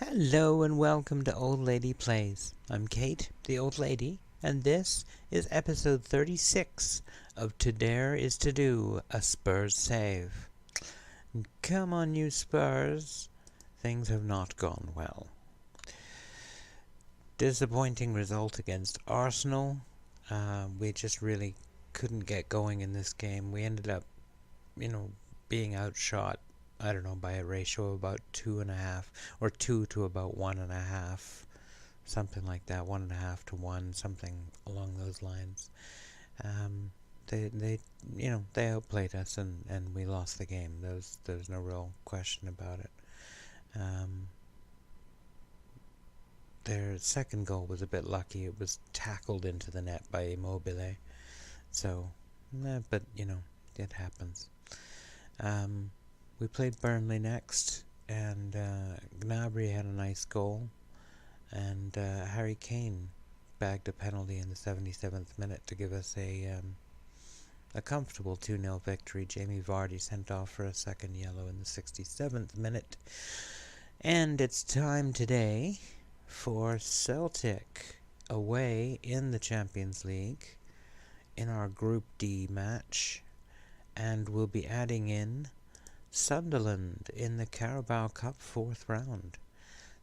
Hello and welcome to Old Lady Plays. I'm Kate, the old lady, and this is episode 36 of To Dare Is To Do, a Spurs Save. Come on, you Spurs. Things have not gone well. Disappointing result against Arsenal. We just really couldn't get going in this game. We ended up, being outshot, I don't know, by a ratio of about 2.5, or 2 to about 1.5. Something like that, 1.5 to 1, something along those lines. They outplayed us, and we lost the game. There's no real question about it. Their second goal was a bit lucky. It was tackled into the net by Immobile. So, but it happens. We played Burnley next, and Gnabry had a nice goal. And Harry Kane bagged a penalty in the 77th minute to give us a comfortable 2-0 victory. Jamie Vardy sent off for a second yellow in the 67th minute. And it's time today for Celtic away in the Champions League in our Group D match. And we'll be adding in Sunderland in the Carabao Cup 4th round.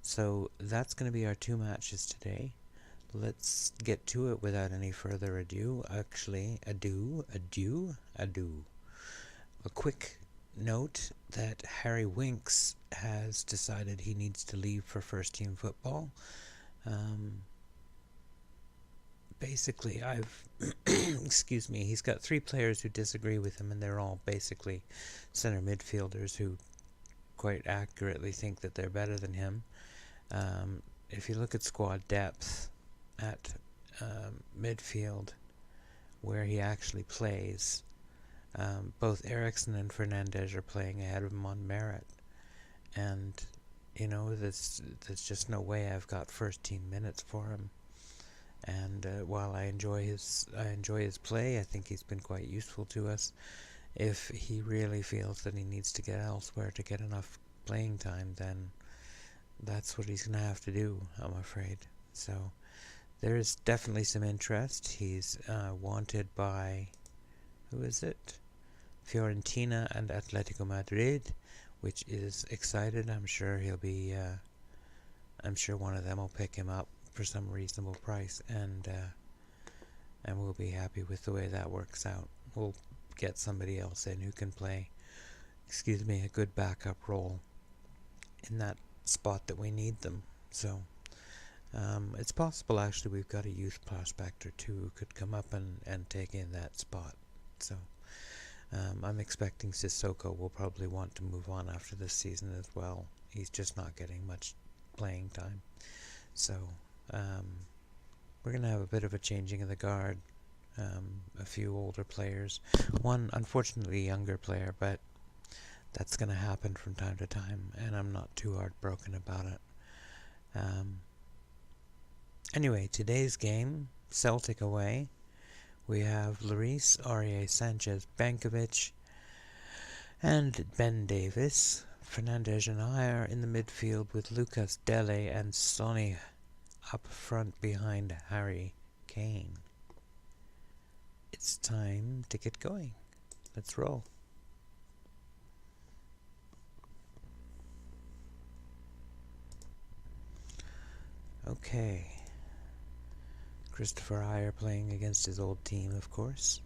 So that's going to be our two matches today. Let's get to it without any further ado. Actually, adieu. A quick note that Harry Winks has decided he needs to leave for first team football. Basically, excuse me, he's got 3 players who disagree with him, and they're all basically center midfielders who quite accurately think that they're better than him. If you look at squad depth at midfield, where he actually plays, both Eriksson and Fernandes are playing ahead of him on merit. And, there's just no way I've got first team minutes for him. And while I enjoy his play, I think he's been quite useful to us. If he really feels that he needs to get elsewhere to get enough playing time, then that's what he's going to have to do, I'm afraid. So there's definitely some interest. He's wanted by, who is it? Fiorentina and Atletico Madrid, which is excited. I'm sure he'll be, I'm sure one of them will pick him up for some reasonable price, and we'll be happy with the way that works out. We'll get somebody else in who can play, a good backup role in that spot that we need them. So it's possible actually we've got a youth prospect or two who could come up and take in that spot. So I'm expecting Sissoko will probably want to move on after this season as well. He's just not getting much playing time. So we're going to have a bit of a changing of the guard. A few older players, one unfortunately younger player, but that's going to happen from time to time, and I'm not too heartbroken about it. Anyway, today's game, Celtic away. We have Lloris, Aurier, Sanchez, Bankovic, and Ben Davis. Fernandes and I are in the midfield with Lucas Dele and Sonny up front behind Harry Kane. It's time to get going. Let's roll. Okay. Christopher Ayer playing against his old team, of course.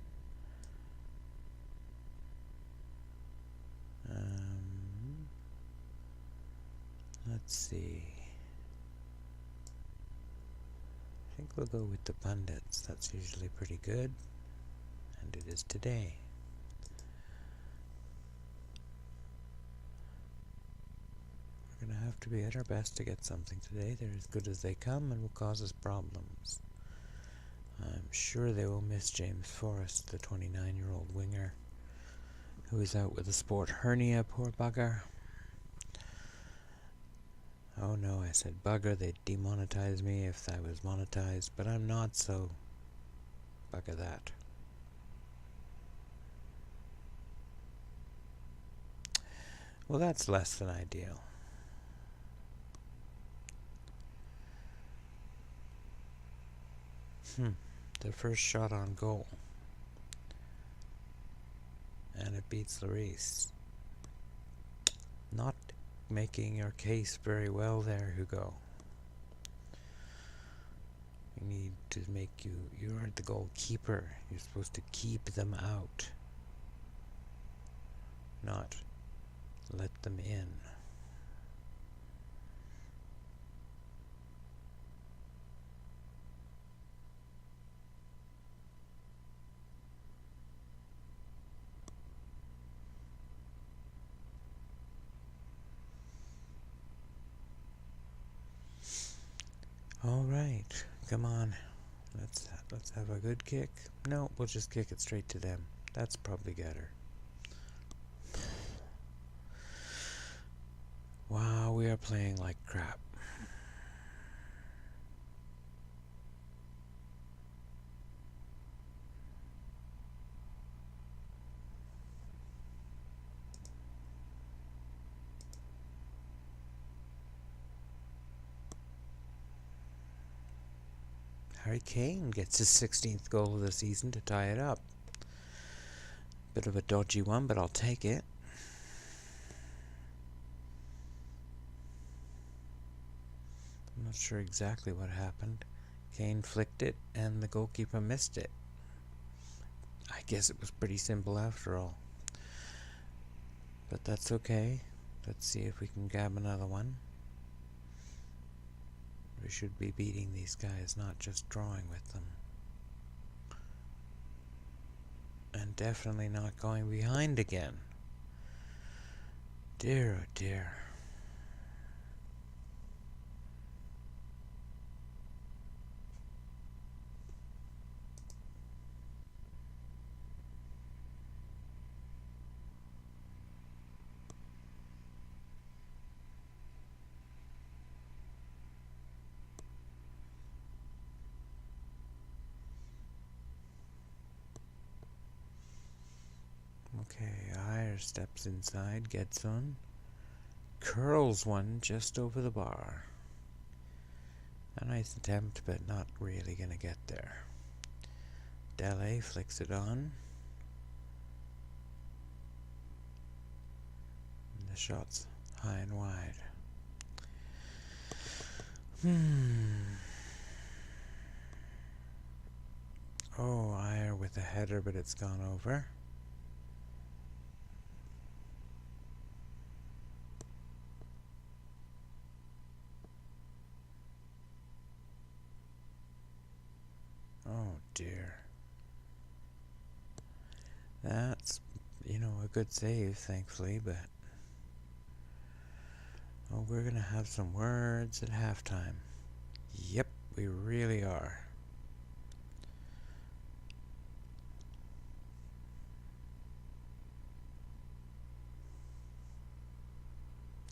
Let's see. I think we'll go with the pundits. That's usually pretty good. And it is today. We're going to have to be at our best to get something today. They're as good as they come and will cause us problems. I'm sure they will miss James Forrest, the 29-year-old winger, who is out with a sport hernia, poor bugger. Oh no, I said bugger, they'd demonetize me if I was monetized, but I'm not, so bugger that. Well, that's less than ideal. Their first shot on goal. And it beats Larice. Not making your case very well there, Hugo. You need to make you aren't the goalkeeper. You're supposed to keep them out. Not let them in. All right, come on. Let's have a good kick. No, we'll just kick it straight to them. That's probably better. Wow, we are playing like crap. Harry Kane gets his 16th goal of the season to tie it up. Bit of a dodgy one, but I'll take it. I'm not sure exactly what happened. Kane flicked it, and the goalkeeper missed it. I guess it was pretty simple after all. But that's okay. Let's see if we can grab another one. We should be beating these guys, not just drawing with them. And definitely not going behind again. Dear, oh dear. Okay, Ayer steps inside, gets on, curls one just over the bar. A nice attempt, but not really gonna get there. Dele flicks it on. And the shot's high and wide. Oh, Ayer with a header, but it's gone over. Oh dear. That's, a good save, thankfully, but... Oh, we're gonna have some words at halftime. Yep, we really are.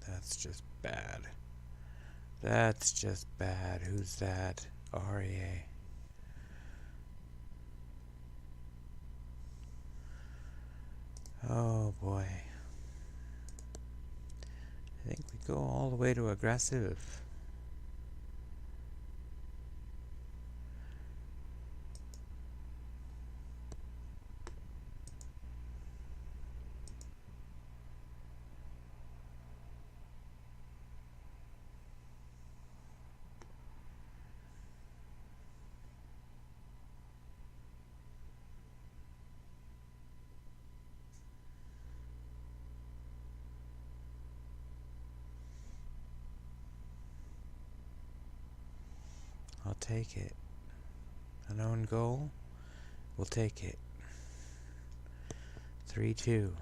That's just bad. That's just bad. Who's that? REA. Oh boy. I think we go all the way to aggressive. I'll take it. An own goal? We'll take it. 3-2.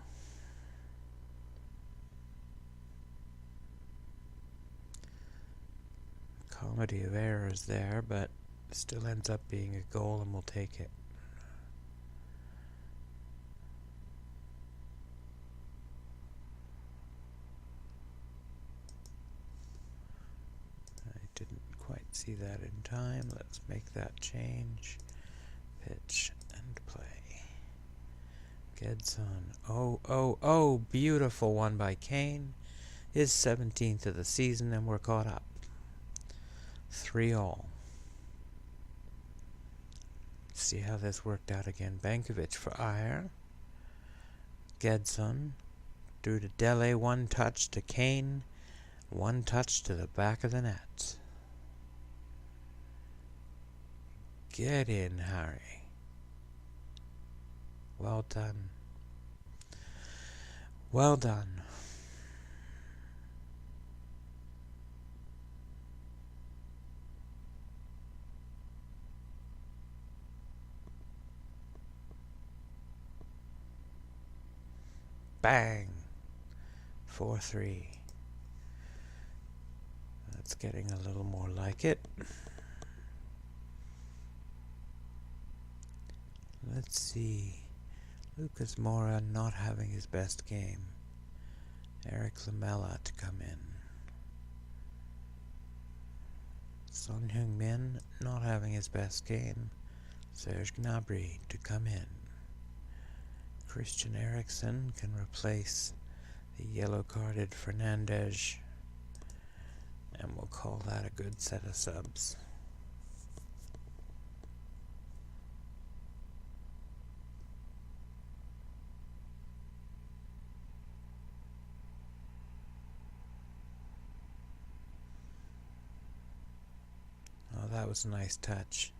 Comedy of errors there, but still ends up being a goal, and we'll take it. I didn't quite see that in time. Let's make that change. Pitch and play. Gedson. Oh, beautiful one by Kane. His 17th of the season, and we're caught up. 3-all. see how this worked out again. Bankovic for Ayer. Gedson. Through to Dele, one touch to Kane. One touch to the back of the net. Get in, Harry. Well done. Well done. Bang. 4-3. That's getting a little more like it. Let's see. Lucas Moura not having his best game. Eric Lamela to come in. Son Heung-min not having his best game. Serge Gnabry to come in. Christian Eriksen can replace the yellow-carded Fernandes, and we'll call that a good set of subs. Oh, that was a nice touch.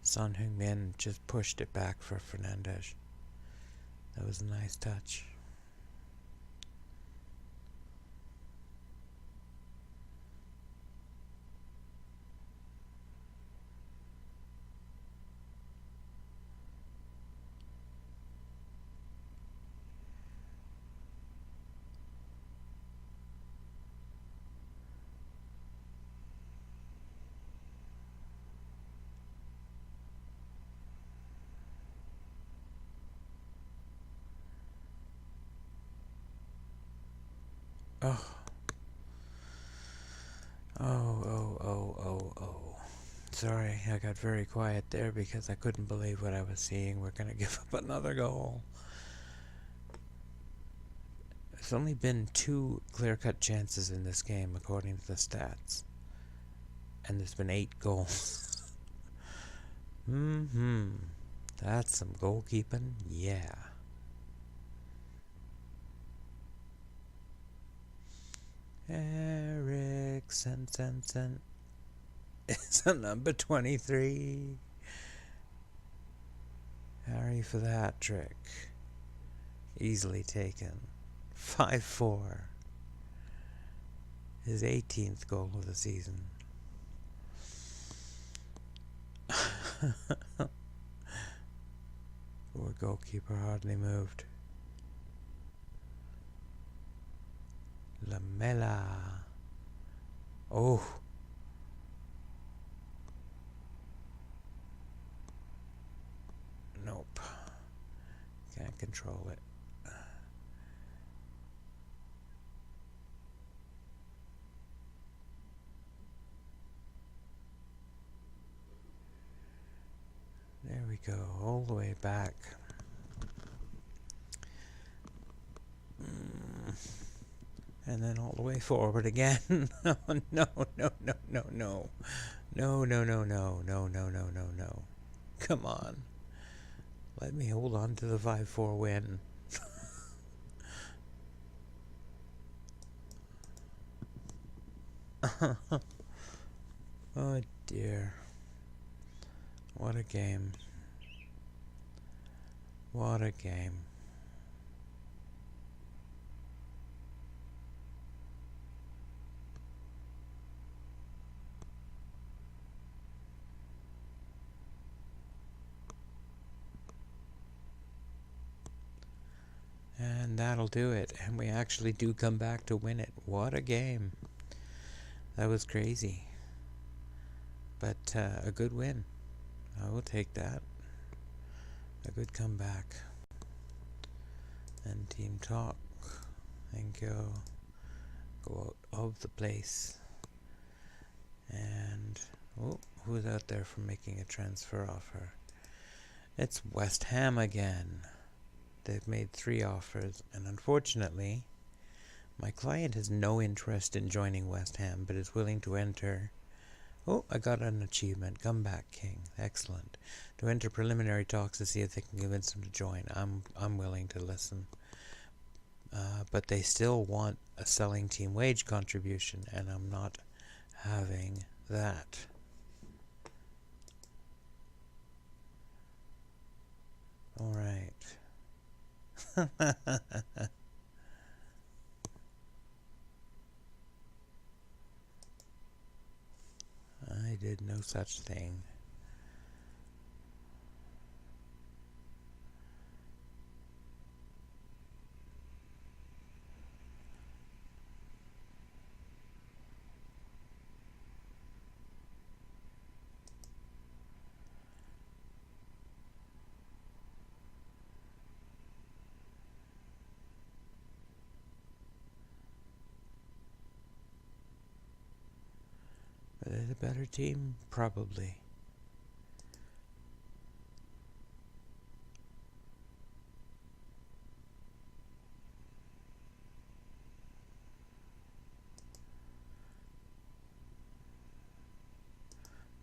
Son Heung-min just pushed it back for Fernandes. That was a nice touch. Oh. Oh. Sorry, I got very quiet there because I couldn't believe what I was seeing. We're going to give up another goal. There's only been 2 clear-cut chances in this game, according to the stats. And there's been 8 goals. That's some goalkeeping, yeah. Eriksen is a number 23. Harry for the hat trick. Easily taken. 5-4. His 18th goal of the season. Poor goalkeeper hardly moved. Lamela. Oh. Nope. Can't control it. There we go, all the way back. And then all the way forward again. No. No. Come on. Let me hold on to the 5-4 win. Oh dear. What a game. What a game. And that'll do it. And we actually do come back to win it. What a game. That was crazy. But a good win. I will take that. A good comeback. And team talk. Thank you. Go out of the place. And who's out there for making a transfer offer? It's West Ham again. They've made 3 offers, and unfortunately, my client has no interest in joining West Ham, but is willing to enter Oh, I got an achievement. Come back, King. Excellent. To enter preliminary talks to see if they can convince them to join. I'm willing to listen. But they still want a selling team wage contribution, and I'm not having that. All right. I did no such thing. Are they the better team? Probably.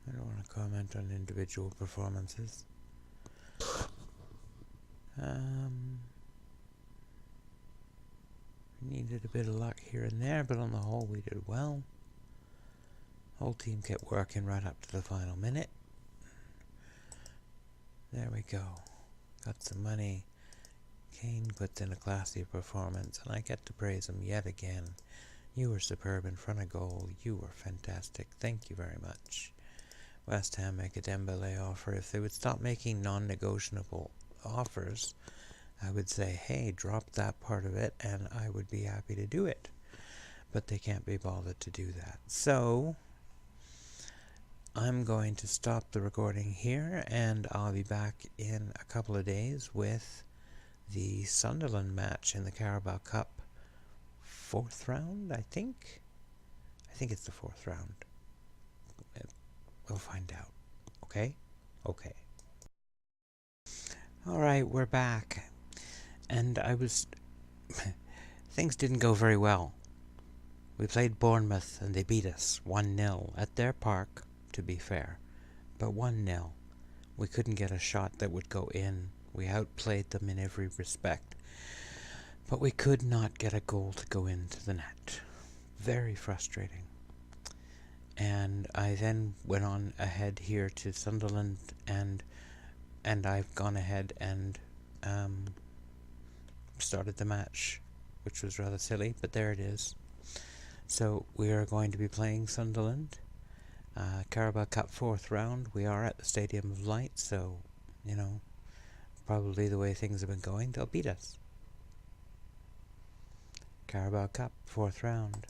I don't want to comment on individual performances. Needed a bit of luck here and there, but on the whole we did well. Whole team kept working right up to the final minute. There we go. Got some money. Kane puts in a classy performance, and I get to praise him yet again. You were superb in front of goal. You were fantastic. Thank you very much. West Ham make a Dembele offer. If they would stop making non-negotiable offers, I would say, hey, drop that part of it, and I would be happy to do it. But they can't be bothered to do that. So I'm going to stop the recording here, and I'll be back in a couple of days with the Sunderland match in the Carabao Cup. 4th round, I think? I think it's the 4th round. We'll find out. Okay? Okay. Alright, we're back. And things didn't go very well. We played Bournemouth and they beat us 1-0 at their park, to be fair. But 1-0. We couldn't get a shot that would go in. We outplayed them in every respect. But we could not get a goal to go into the net. Very frustrating. And I then went on ahead here to Sunderland, and I've gone ahead and started the match, which was rather silly, but there it is. So we are going to be playing Sunderland, Carabao Cup 4th round. We are at the Stadium of Light, so, you know, probably the way things have been going, they'll beat us. Carabao Cup 4th round.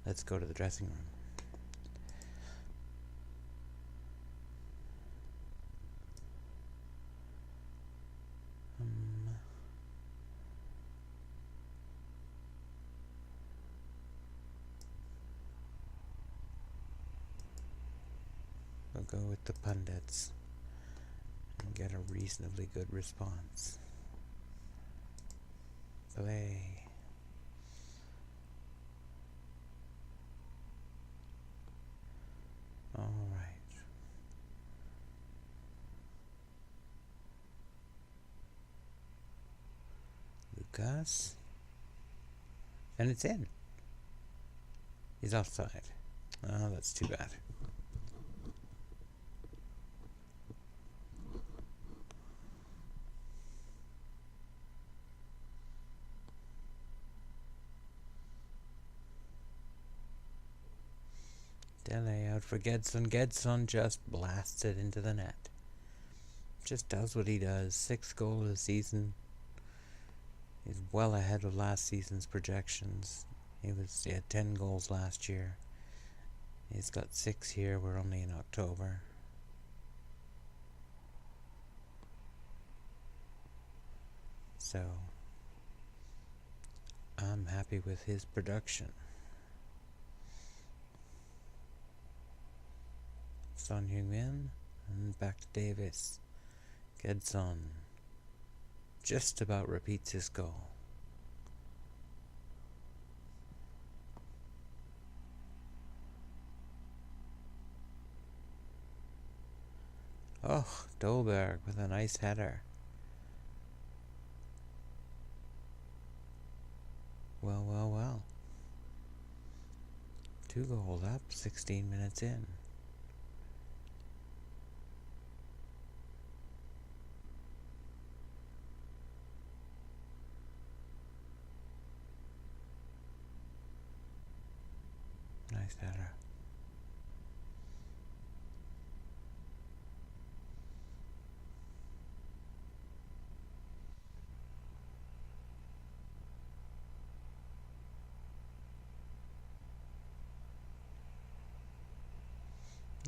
Let's go to the dressing room. We'll go with the pundits and get a reasonably good response. Play. All right. Lucas. And it's in. He's offside. Oh, that's too bad. Dele out for Gedson. Gedson just blasts it into the net. Just does what he does. 6th goal of the season. He's well ahead of last season's projections. He had 10 goals last year. He's got 6 here. We're only in October. So I'm happy with his production. Son Heung-min, and back to Davis. Gedson just about repeats his goal. Oh, Dolberg with a nice header. Well, well, well. 2 goals up, 16 minutes in. Nice header.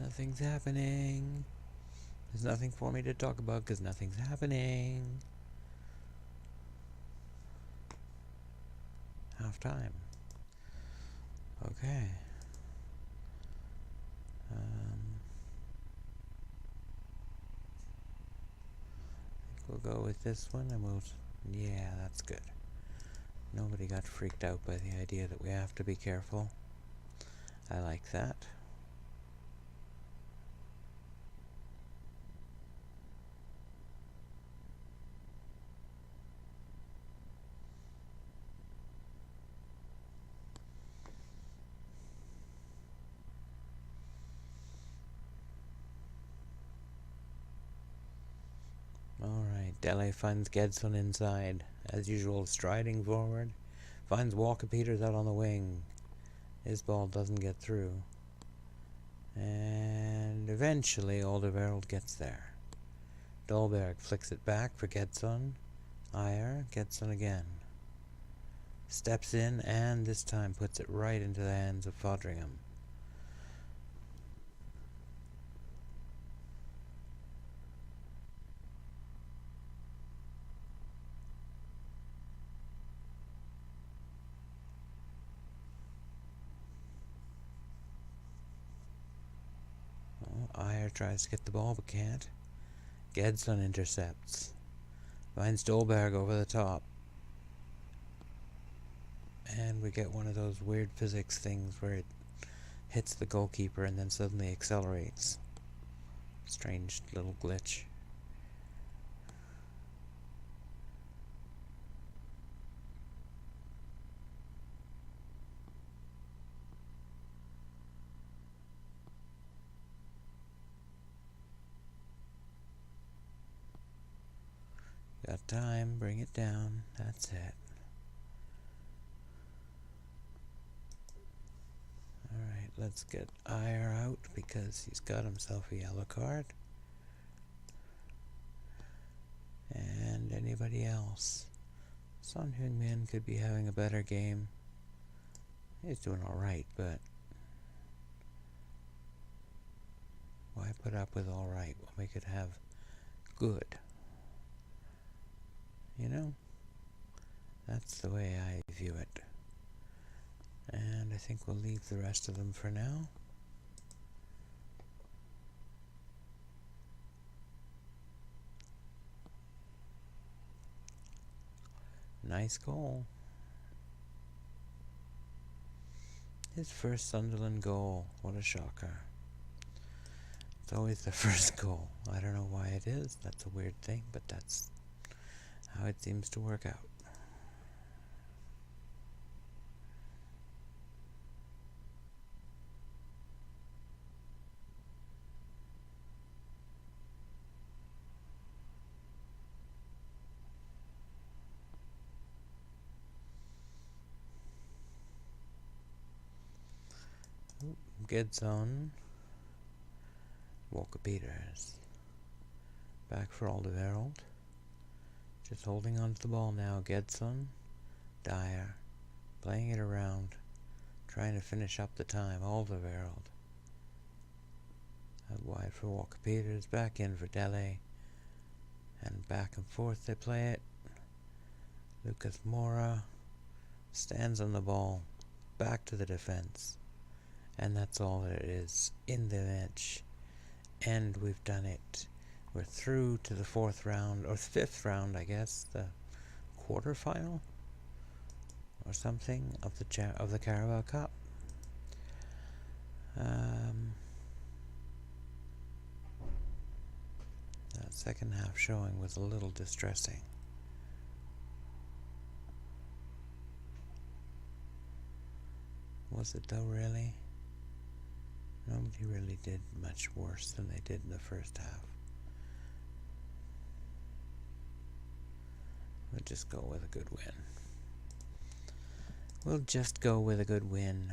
Nothing's happening. There's nothing for me to talk about because nothing's happening. Half time. Okay. We'll go with this one and we'll... Yeah, that's good. Nobody got freaked out by the idea that we have to be careful. I like that. Alright, Dele finds Gedson inside. As usual, striding forward. Finds Walker Peters out on the wing. His ball doesn't get through. And eventually Alderweireld gets there. Dolberg flicks it back for Gedson. Ayer, Gedson again. Steps in and this time puts it right into the hands of Fodringham. Ayer tries to get the ball but can't. Gedson intercepts. Finds Dolberg over the top. And we get one of those weird physics things where it hits the goalkeeper and then suddenly accelerates. Strange little glitch. Got time, bring it down. That's it. Alright, let's get Ayer out because he's got himself a yellow card. And anybody else? Son Heung-min could be having a better game. He's doing alright, but why put up with alright when we could have good? You know? That's the way I view it. And I think we'll leave the rest of them for now. Nice goal. His first Sunderland goal. What a shocker. It's always the first goal. I don't know why it is. That's a weird thing, but that's how it seems to work out. Gedson. Walker Peters. Back for Alderweireld. Just holding on to the ball now. Gedson. Dyer. Playing it around. Trying to finish up the time. Alderweireld. Out wide for Walker Peters. Back in for Dele. And back and forth they play it. Lucas Moura stands on the ball. Back to the defense. And that's all that it is in the match. And we've done it. We're through to the 4th round, or 5th round, I guess, the quarterfinal or something of the Carabao Cup. second half showing was a little distressing. Was it though, really? Nobody really did much worse than they did in the first half. We'll just go with a good win. We'll just go with a good win.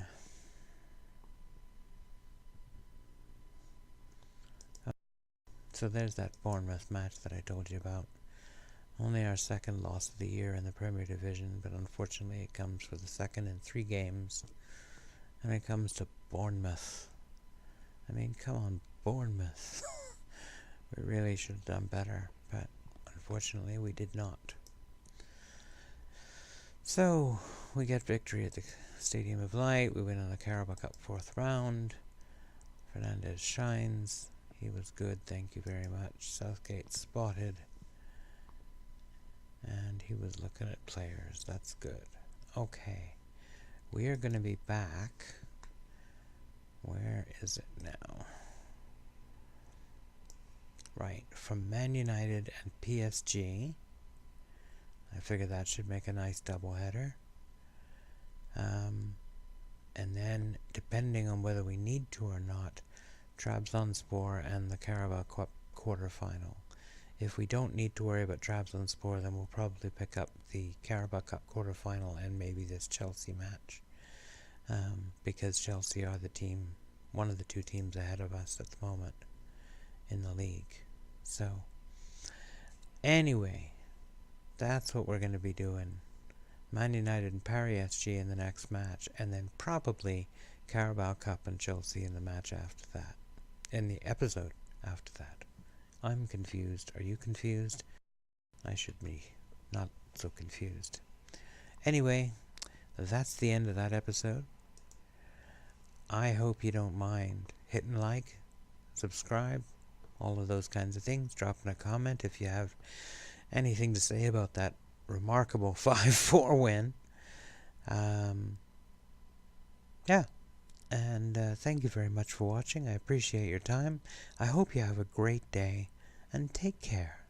So there's that Bournemouth match that I told you about. Only our second loss of the year in the Premier Division, but unfortunately it comes for the second in 3 games. And it comes to Bournemouth. I mean, come on, Bournemouth. We really should have done better, but unfortunately we did not. So, we get victory at the Stadium of Light. We win on the Carabao Cup 4th round. Fernandez shines. He was good, thank you very much. Southgate spotted. And he was looking at players. That's good. Okay. We are going to be back. Where is it now? Right. From Man United and PSG. I figure that should make a nice doubleheader. And then, depending on whether we need to or not, Trabzonspor and the Carabao Cup quarterfinal. If we don't need to worry about Trabzonspor, then we'll probably pick up the Carabao Cup quarterfinal and maybe this Chelsea match. Because Chelsea are the team, one of the 2 teams ahead of us at the moment in the league. So, anyway, that's what we're going to be doing. Man United and Paris SG in the next match, and then probably Carabao Cup and Chelsea in the match after that. In the episode after that. I'm confused. Are you confused? I should be not so confused. Anyway, that's the end of that episode. I hope you don't mind hitting like, subscribe, all of those kinds of things. Dropping a comment if you have anything to say about that remarkable 5-4 win. Yeah. And thank you very much for watching. I appreciate your time. I hope you have a great day, and take care.